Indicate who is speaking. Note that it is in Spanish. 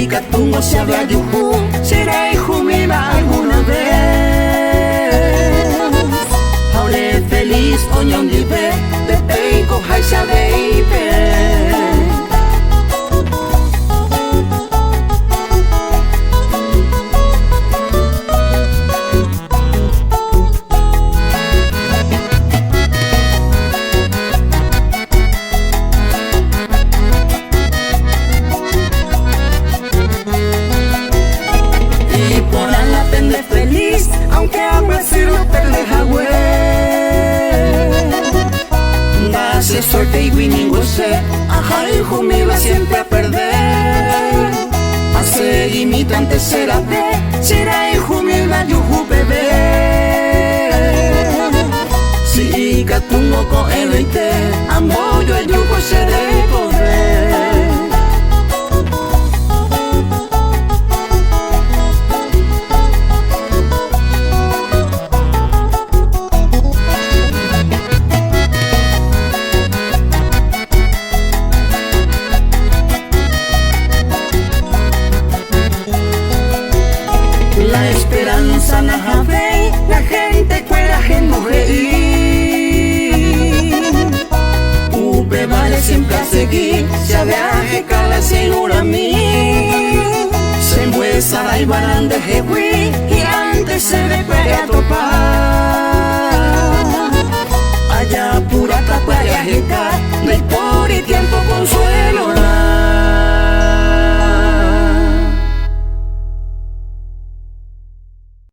Speaker 1: katungo se habla yuhu, será hijo mío alguna vez. Haule feliz oñón dive, pepe y coja y sabe y ve. Aunque a veces no te deja güey, das suerte y winning goce, ajá hijo me va siempre a perder. Hace imitante será hijo me va yuhu bebé. Si katungo ko eloite, amo yo el yuhu seré poder. La esperanza na javei, la gente cuela gen reír. Upe vale siempre a seguir, se viaje cala segura mí. Se muestra y barán de jehui, y antes se ve a topar.